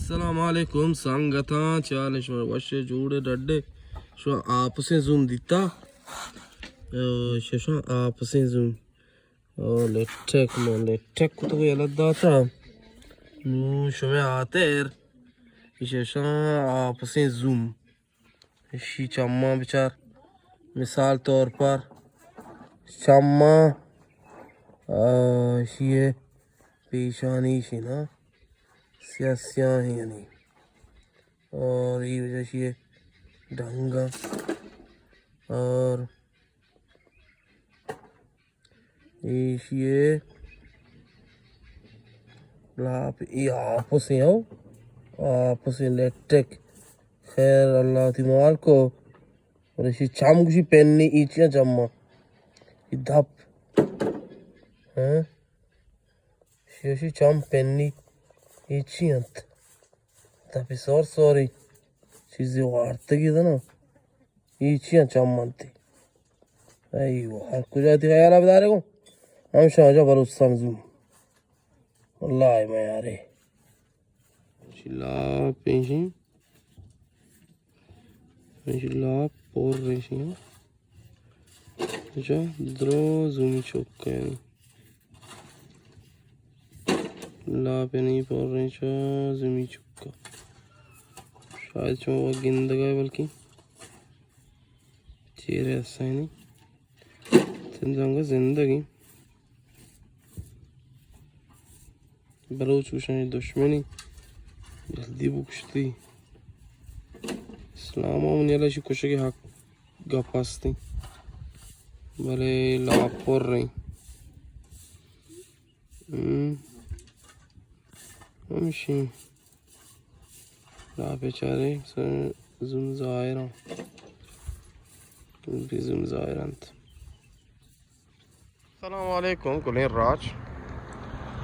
Assalamualaikum sangatan çale şu başı jude dadde şu आपसे zoom दिता şu आपसे zoom lettek kutu yalada ta nu şu me ater şu आपसे zoom she चम्मा बिचार मिसाल तौर पर चम्मा ये पेशानी शी ना स्यास्या है यानी और ये वजह से ये ढंगा और ये लाप ये आपस इलेक्ट्रिक खैर अल्लाह तिमाल को और इसी चाम कुछ पेन्नी इचिया जम्मा इधप हैं शी चाम Penney इचियंत tapi sorry sizi vardı gidene ichiyan chammanti aywa har kujati khayal abdare ko ham shaja barusam zum wallahi ma yare shila pension shila por reshin ja dro zum chokkan la peni por resha zumi chokka शायद जो वो गिंदगा है बल्कि चेहरे ऐसा ही नहीं जिंदगी जिंदगी बलोच कुछ नहीं दुश्मनी जल्दी बुकश्ती इस्लाम उन्हें लाशी कुछ के हक गपास्ती भले लापोर रही हमशी ला बेचारे zum zaira bizim zairant Assalamu alaikum kulin raj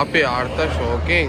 आपे आरता शौकीन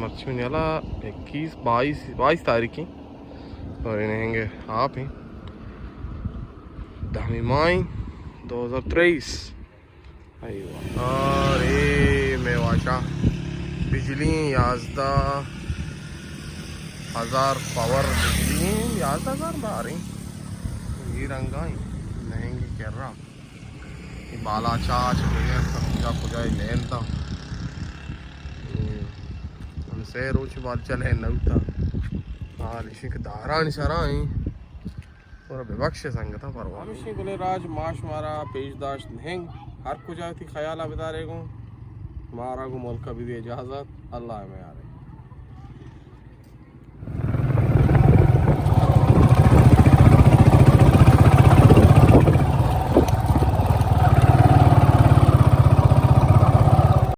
मर्ची में निला 22 तारीख की और नहेंगे आप ही 10 मई 2023 और ये मेवाचा बिजली 11,000 पावर बिजली 11,000 बारी ये रंगा ही नहेंगे कर रहा ये बाला चाच पूजा पूजा लेन था उनसे रोज बात चले नवता इसी के दारान शराई और बेबख्श संगत परवा इसी को ले राज माश मारा पेशदाश नहेंग हर को जाती ख्याल आबदारे को मारा को मुल्क भी दे इजाजत अल्लाह में यार